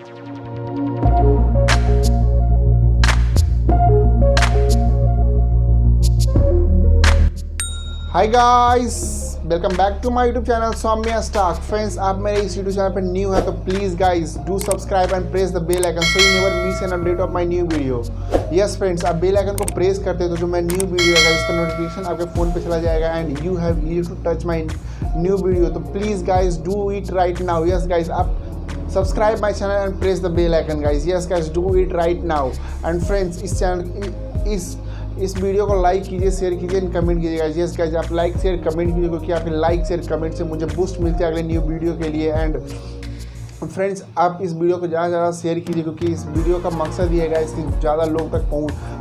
Hi guys, welcome back to my YouTube channel Saumya stock. Friends, आप मेरे इस YouTube channel पर न्यू है तो please guys do subscribe and press the bell icon so you never miss an update of my new video. Yes friends, आप bell icon को press करते हो तो जो मैं न्यू वीडियो है उसका नोटिफिकेशन आपके फ़ोन पे चला जाएगा and you have ear to touch my new video. तो please guys do it right now. Yes guys, आप subscribe my channel and press the bell icon guys. Yes guys, do it right now. And friends, इस channel इस video को like कीजिए, share कीजिए and comment कीजिएगा। Yes guys, आप like share comment कीजिए क्योंकि आपके लाइक शेयर कमेंट से मुझे बूस्ट मिलती है अगले न्यू वीडियो के लिए। एंड फ्रेंड्स, आप इस वीडियो को ज़्यादा से ज़्यादा शेयर कीजिए क्योंकि इस वीडियो का मकसद ये है गाइस कि ज़्यादा लोग तक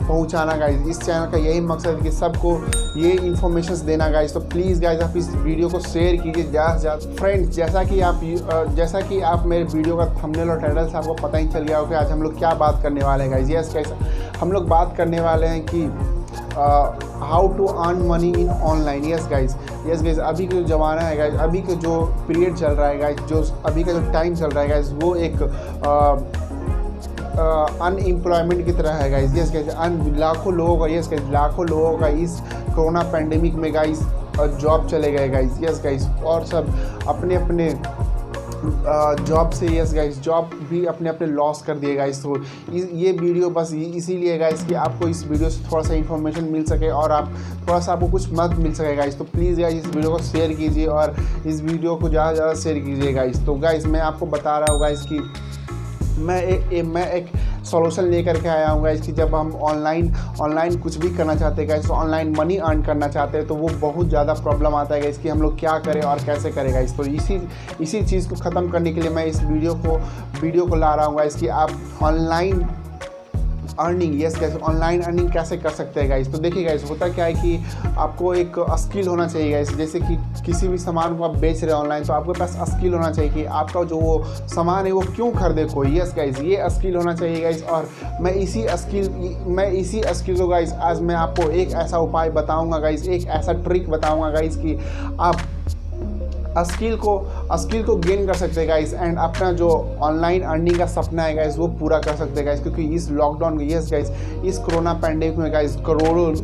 पहुँचाना गाइस। इस चैनल का यही मकसद है कि सबको ये इन्फॉर्मेशंस देना गाइस। तो प्लीज़ गाइस, आप इस वीडियो को शेयर कीजिए ज़्यादा से ज़्यादा। फ्रेंड्स, जैसा कि आप मेरे वीडियो का थंबनेल और टाइटल से आपको पता ही चल गया हो कि आज हम लोग क्या बात करने वाले हैं गाइस। यस गाइस, हम लोग बात करने वाले हैं कि how to earn money in online. Yes guys, अभी का जो ज़माना है गाइस, अभी का जो पीरियड चल रहा है गाइस, जो अभी का जो टाइम चल रहा है गाइस, वो एक अनएम्प्लॉयमेंट की तरह है गाइस। यस गाइस, लाखों लोगों का इस कोरोना पैंडेमिक में गाइस जॉब चले गए गाइस। यस गाइस, और सब अपने अपने जॉब से जॉब भी अपने अपने लॉस कर दिए गाइस। तो ये वीडियो बस इसीलिए गाइस कि आपको इस वीडियो से थोड़ा सा इन्फॉर्मेशन मिल सके और आप थोड़ा सा आपको कुछ मदद मिल सके गाइस। तो प्लीज़ गाइस, इस वीडियो को शेयर कीजिए और इस वीडियो को ज़्यादा से ज़्यादा शेयर कीजिए गाइस। तो गाइस, मैं आपको बता रहा हूँ गाइस कि मैं एक सॉल्यूशन लेकर के आया हूँ गाइस कि जब हम ऑनलाइन कुछ भी करना चाहते हैं गाइस, तो ऑनलाइन मनी अर्न करना चाहते हैं तो वो बहुत ज़्यादा प्रॉब्लम आता है गाइस कि हम लोग क्या करें और कैसे करें गाइस। तो इसी चीज़ को ख़त्म करने के लिए मैं इस वीडियो को ला रहा हूँ गाइस कि आप ऑनलाइन अर्निंग कैसे कर सकते हैं गाइस। तो देखिए गाइस, होता क्या है कि आपको एक स्किल होना चाहिए गाइस। जैसे कि किसी भी सामान को आप बेच रहे हैं ऑनलाइन, तो आपके पास स्किल होना चाहिए कि आपका जो वो सामान है वो क्यों खरीदे कोई। यस गाइस, ये स्किल होना चाहिए गाइस। और मैं इसी स्किल को गाइस आज मैं आपको एक ऐसा उपाय बताऊँगा गाइस, एक ऐसा ट्रिक बताऊँगा गाइस कि आप स्किल को गेन कर सकते हैं गाइस एंड अपना जो ऑनलाइन अर्निंग का सपना है गाइस वो पूरा कर सकते हैं गाइस। क्योंकि इस लॉकडाउन में इस कोरोना पैंडेमिक में गाइस करोड़ों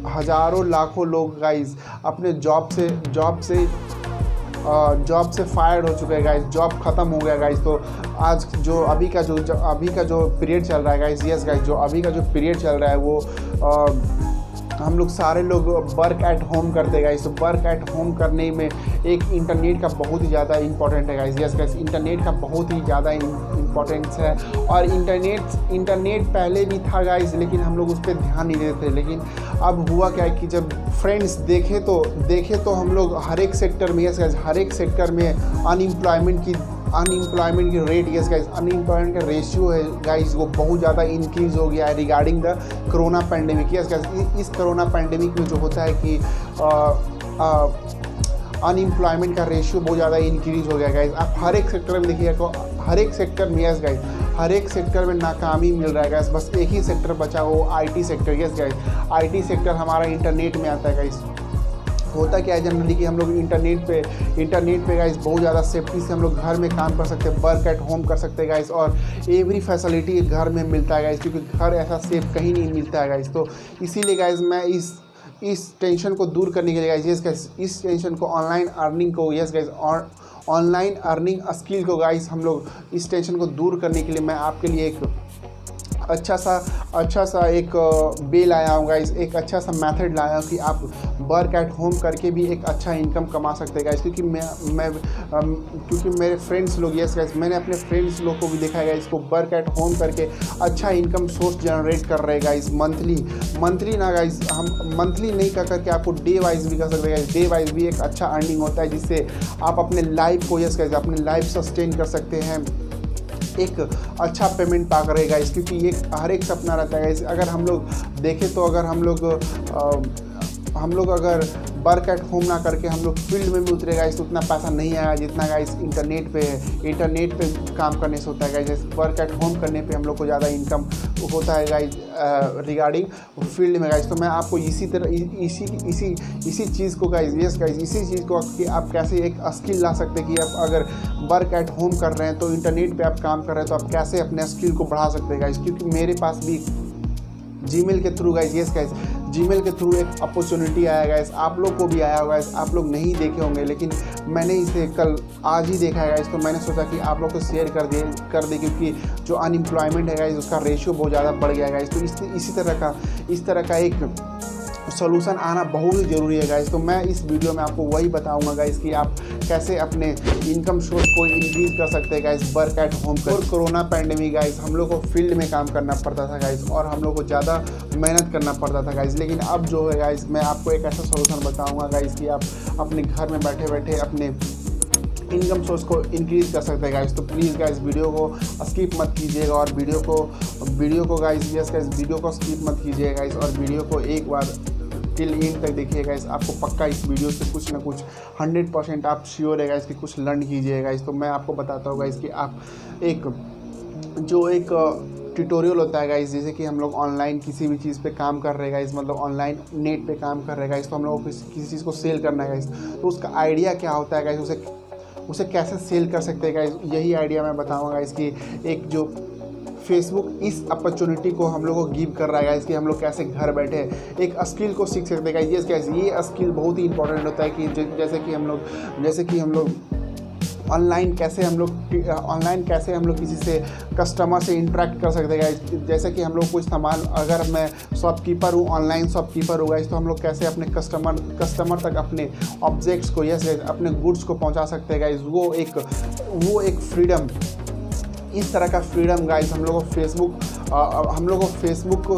हज़ारों लाखों लोग गाइस अपने जॉब से फायर्ड हो चुके हैं गाइस। जॉब ख़त्म हो गया गाइस। तो आज जो अभी का जो पीरियड चल रहा है गाइस, यस गाइस, जो अभी का जो पीरियड चल रहा है वो हम लोग सारे लोग वर्क एट होम करते हैं गाइस। तो वर्क एट होम करने में एक इंटरनेट का बहुत ही ज़्यादा इंपॉर्टेंट है गाइस। यस गाइस, इंटरनेट का बहुत ही ज़्यादा इम्पोर्टेंस है। और इंटरनेट पहले भी था गाइस, लेकिन हम लोग उस पर ध्यान नहीं देते थे। लेकिन अब हुआ क्या है कि जब फ्रेंड्स देखे तो हम लोग हर एक सेक्टर में हर एक सेक्टर में अनएम्प्लॉयमेंट की रेट अनएम्प्लॉयमेंट का रेशियो है गाइस, वो बहुत ज़्यादा इंक्रीज़ हो गया है regarding the corona pandemic. Yes guys, इस कोरोना पैंडेमिक में जो होता है कि अनएम्प्लॉयमेंट का रेशियो बहुत ज़्यादा इंक्रीज़ हो गया गाइस। आप हर एक सेक्टर में देखिएगा तो हर एक सेक्टर में हर एक सेक्टर में नाकामी मिल रहा है गाइस। बस एक ही सेक्टर बचा वो IT sector. Yes guys, IT sector हमारा इंटरनेट में आता है गाइस। होता क्या है जनरली कि हम लोग इंटरनेट पे गाइस बहुत ज़्यादा सेफ्टी से हम लोग घर में काम कर सकते हैं, वर्क एट होम कर सकते हैं गाइस। और एवरी फैसिलिटी घर में मिलता है गाइस, क्योंकि घर ऐसा सेफ कहीं नहीं मिलता है गाइस। तो इसीलिए गाइस मैं इस टेंशन को दूर करने के लिए गाइस, यस गाइस, इस टेंशन को ऑनलाइन अर्निंग को, यस गाइस, और ऑनलाइन अर्निंग स्किल को गाइस हम लोग इस टेंशन को दूर करने के लिए मैं आपके लिए एक अच्छा सा एक वे लाया हूँ गाइस, एक अच्छा सा मेथड लाया हूँ कि आप वर्क एट होम करके भी एक अच्छा इनकम कमा सकते हैं गाइस। क्योंकि क्योंकि मेरे फ्रेंड्स लोग, यस गाइस, मैंने अपने फ्रेंड्स लोग को भी देखा है गाइस, को वर्क एट होम करके अच्छा इनकम सोर्स जनरेट कर रहे हैं गाइस। मंथली ना गाइस, हम मंथली नहीं कर करके आपको डे वाइज भी कर सकते हैं गाइस। डे वाइज भी एक अच्छा अर्निंग होता है जिससे आप अपने लाइफ को, यस गाइस, अपने लाइफ सस्टेन कर सकते हैं, एक अच्छा पेमेंट पा करेगा गाइस। क्योंकि ये हर एक सपना रहता है गाइस। अगर हम लोग देखें तो अगर हम लोग हम लोग अगर वर्क एट होम ना करके हम लोग फील्ड में भी उतरे गाइस तो उतना पैसा नहीं आएगा जितना गाइस इंटरनेट पे है। इंटरनेट पे काम करने से होता है गाइस, जैसे वर्क एट होम करने पे हम लोग को ज़्यादा इनकम होता है गाइस रिगार्डिंग फील्ड में गाइस। तो मैं आपको इसी तरह इसी चीज़ को गाइस, यस गाइस, इसी चीज़ को कि आप कैसे एक स्किल ला सकते हैं कि आप अगर वर्क एट होम कर रहे हैं तो इंटरनेट पे आप काम कर रहे हैं तो आप कैसे अपने स्किल को बढ़ा सकते हैं गाइस। क्योंकि मेरे पास भी जीमेल के through guys, yes guys, Gmail के थ्रू एक अपॉर्चुनिटी आया गाइस, आप लोग को भी आया होगा गाइस, आप लोग नहीं देखे होंगे लेकिन मैंने इसे आज ही देखा है गाइस। तो मैंने सोचा कि आप लोग को शेयर कर दे क्योंकि जो अनएम्प्लॉयमेंट है गाइस उसका रेशियो बहुत ज़्यादा बढ़ गया है गाइस। तो इस तरह का एक सॉल्यूशन आना बहुत ही ज़रूरी है गाइस। तो मैं इस वीडियो में आपको वही बताऊंगा गाइस कि आप कैसे अपने इनकम सोर्स को इंक्रीज कर सकते हैं गाइस वर्क एट होम पर। और कोरोना पैंडेमिक गाइस हम लोग को फील्ड में काम करना पड़ता था गाइस और हम लोग को ज़्यादा मेहनत करना पड़ता था गाइस। लेकिन अब जो है गाइस मैं आपको एक ऐसा सॉल्यूशन बताऊँगा गाइस कि आप अपने घर में बैठे बैठे अपने इनकम सोर्स को इंक्रीज कर सकते हैं गाइस। तो प्लीज़ गाइस वीडियो को स्किप मत कीजिएगा और वीडियो को गाइस, यस गाइस, वीडियो को स्किप मत कीजिएगा गाइस और वीडियो को एक बार टिल एंड तक देखिएगा गाइस। आपको पक्का इस वीडियो से कुछ ना कुछ 100% आप श्योर है गाइस कि कुछ लर्न कीजिएगा गाइस। तो मैं आपको बताता हूँ गाइस कि आप एक ट्यूटोरियल होता है गाइस, जैसे कि हम लोग ऑनलाइन किसी भी चीज़ पे काम कर रहे हैं गाइस, मतलब ऑनलाइन नेट पे काम कर रहे हैं गाइस, तो हम लोग को किसी चीज़ को सेल करना है गाइस। तो उसका आइडिया क्या होता है गाइस, उसे कैसे सेल कर सकते हैं गाइस, यही आइडिया मैं बताऊँगा गाइस कि एक जो फेसबुक इस अपॉर्चुनिटी को हम लोग को गिव कर रहा है गाइस कि हम लोग कैसे घर बैठे एक स्किल को सीख सकते हैं गाइस। यस गाइस, ये स्किल बहुत ही इंपॉर्टेंट होता है कि जैसे कि हम लोग ऑनलाइन कैसे हम लोग किसी से कस्टमर से इंटरेक्ट कर सकते हैं गाइस। जैसे कि हम लोग कुछ सामान, अगर मैं शॉपकीपर हूँ, ऑनलाइन शॉपकीपर हूँ गाइस, तो हम लोग कैसे अपने कस्टमर तक अपने ऑब्जेक्ट्स को, यस गाइस, अपने गुड्स को पहुँचा सकते हैं गाइस। वो एक फ्रीडम, इस तरह का फ्रीडम गाइस हम लोग को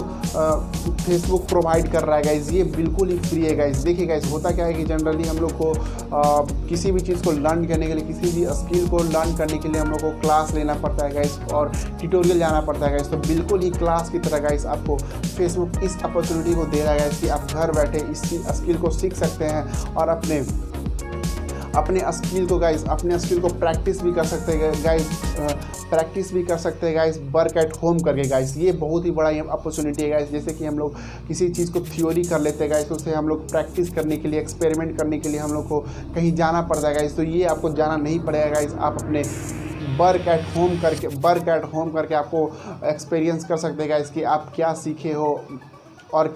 फेसबुक प्रोवाइड कर रहा है गाइस। ये बिल्कुल ही फ्री है गाइस। देखिए गाइस, होता क्या है कि जनरली हम लोग को किसी भी चीज़ को लर्न करने के लिए, किसी भी स्किल को लर्न करने के लिए हम लोग को क्लास लेना पड़ता है गाइस और ट्यूटोरियल जाना पड़ता है गाइस। तो बिल्कुल ही क्लास की तरह गाइस आपको फेसबुक इस अपॉर्चुनिटी को दे रहा है गाइस कि आप घर बैठे इस स्किल को सीख सकते हैं और अपने स्किल को प्रैक्टिस भी कर सकते हैं गाइस वर्क एट होम करके गाइस। ये बहुत ही बड़ा अपॉर्चुनिटी है गाइस। जैसे कि हम लोग किसी चीज़ को थ्योरी कर लेते हैं गाइस, तो उसे हम लोग प्रैक्टिस करने के लिए, एक्सपेरिमेंट करने के लिए हम लोग को कहीं जाना पड़ता है गाइस। तो ये आपको जाना नहीं पड़ेगा गाइस, आप अपने वर्क एट होम करके आपको एक्सपीरियंस कर सकते हैं गाइस कि आप क्या सीखे हो और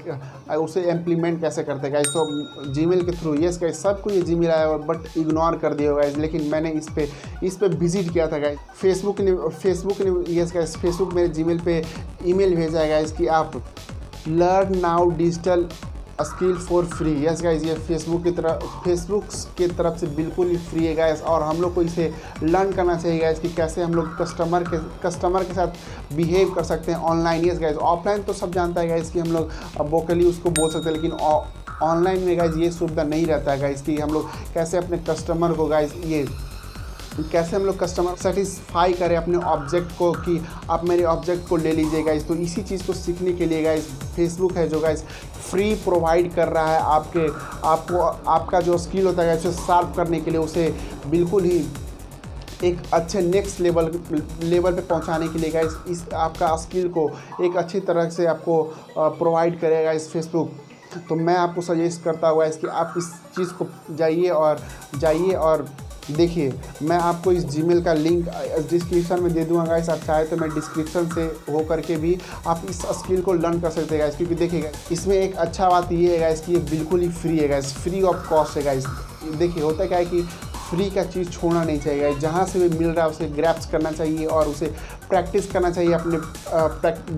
उसे इम्प्लीमेंट कैसे करते हैं गाइस। तो जीमेल के थ्रू, यस गाइस, सबको ये जीमेल आया बट इग्नोर कर दिया गाइस। लेकिन मैंने इस पे विजिट किया था गाइस। फेसबुक ने, यस गाइस, फेसबुक मेरे जीमेल पे ईमेल भेजा है गाइस कि आप learn now digital skill for free. Yes guys, ये फेसबुक की तरफ से बिल्कुल ही फ्री है गाइस और हम लोग को इसे लर्न करना चाहिए गाइस कि कैसे हम लोग कस्टमर के साथ बिहेव कर सकते हैं ऑनलाइन। यस गाइस, ऑफलाइन तो सब जानता है गाइस कि हम लोग वोकली उसको बोल सकते हैं, लेकिन ऑनलाइन में गाइस ये सुविधा नहीं रहता है गाइस कि हम लोग कैसे अपने कस्टमर को गाइस कैसे हम लोग कस्टमर सेटिस्फाई करें अपने ऑब्जेक्ट को कि आप मेरे ऑब्जेक्ट को ले लीजिए गाइस। तो इसी चीज़ को सीखने के लिए गाइस फेसबुक है जो गाइस फ्री प्रोवाइड कर रहा है आपका जो स्किल होता है उसे शार्प करने के लिए, उसे बिल्कुल ही एक अच्छे नेक्स्ट लेवल पे पहुंचाने के लिए गाइस इस आपका स्किल को एक अच्छी तरह से आपको प्रोवाइड करेगा इस फेसबुक। तो मैं आपको सजेस्ट करता हूँ गाइस कि आप इस चीज़ को जाइए और देखिए। मैं आपको इस जीमेल का लिंक डिस्क्रिप्शन में दे दूंगा गाइस, आप चाहे तो मैं डिस्क्रिप्शन से हो करके भी आप इस स्किल को लर्न कर सकते हैं गाइस। क्योंकि देखिए इसमें एक अच्छा बात ये है गाइस कि ये बिल्कुल ही फ्री है गाइस, फ्री ऑफ कॉस्ट है गाइस। देखिए होता क्या है कि फ्री का चीज़ छोड़ना नहीं चाहिए गाइस, जहाँ से भी मिल रहा है उसे ग्रैप्स करना चाहिए और उसे प्रैक्टिस करना चाहिए अपने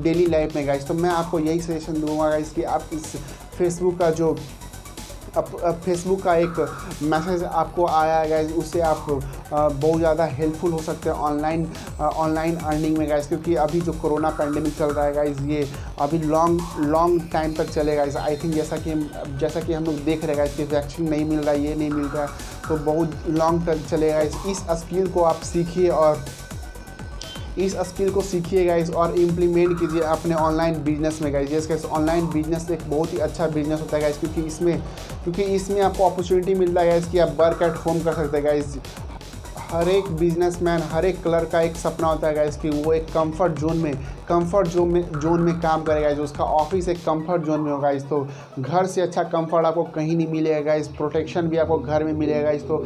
डेली लाइफ में गाइस। तो मैं आपको यही सजेशन दूंगा गाइस कि आप इस फेसबुक का एक मैसेज आपको आया है गाइस, उससे आप बहुत ज़्यादा हेल्पफुल हो सकते हैं ऑनलाइन अर्निंग में गाइस। क्योंकि अभी जो कोरोना पैंडेमिक चल रहा है गाइस, ये अभी लॉन्ग टाइम तक चलेगा गाइस। आई थिंक जैसा कि हम लोग देख रहे हैं गाइस कि वैक्सीन नहीं मिल रहा है, ये नहीं मिल रहा है, तो बहुत लॉन्ग तक चलेगा गाइस। इस स्किल को आप सीखिए और इस स्किल को सीखिए गाइस और इम्प्लीमेंट कीजिए अपने ऑनलाइन बिजनेस में गाइस। जैसे गाइस ऑनलाइन बिजनेस एक बहुत ही अच्छा बिजनेस होता है गाइस, क्योंकि इसमें आपको अपॉर्चुनिटी मिलता है गाइस कि आप वर्क एट होम कर सकते हैं गाइस। हर एक बिजनेसमैन, हर एक क्लर्क का एक सपना होता है गाइस कि वो एक कंफर्ट जोन में काम करेगा गाइस। उसका ऑफिस एक कंफर्ट जोन में होगा गाइस। तो घर से अच्छा कंफर्ट आपको कहीं नहीं मिलेगा गाइस, प्रोटेक्शन भी आपको घर में मिलेगा गाइस। तो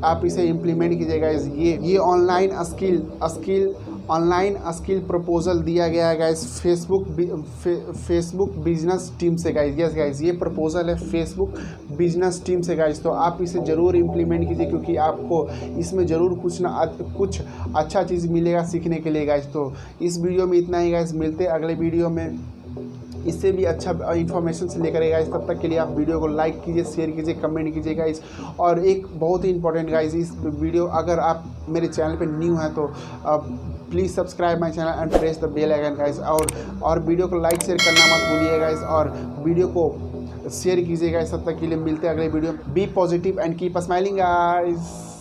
आप इसे इम्प्लीमेंट कीजिएगा गाइस। ये ऑनलाइन स्किल प्रपोजल दिया गया है गाइस फेसबुक बिजनेस टीम से गाइस। यस गाइस, ये प्रपोजल है फेसबुक बिजनेस टीम से गाइस। तो आप इसे ज़रूर इम्प्लीमेंट कीजिए, क्योंकि आपको इसमें ज़रूर कुछ अच्छा चीज़ मिलेगा सीखने के लिए गाइस। तो इस वीडियो में इतना ही गाइस, मिलते हैं अगले वीडियो में इससे भी अच्छा इन्फॉर्मेशन से लेकर गाइस। तब तक के लिए आप वीडियो को लाइक कीजिए, शेयर कीजिए, कमेंट कीजिए गाइस। और एक बहुत ही इंपॉर्टेंट गाइस, इस वीडियो अगर आप मेरे चैनल पे न्यू हैं तो please subscribe my channel and press the bell icon guys. और वीडियो को लाइक शेयर करना मत भूलिए गाइस, और वीडियो को शेयर कीजिए गाइस। तब तक के लिए मिलते हैं अगले वीडियो में। Be positive and keep smiling guys.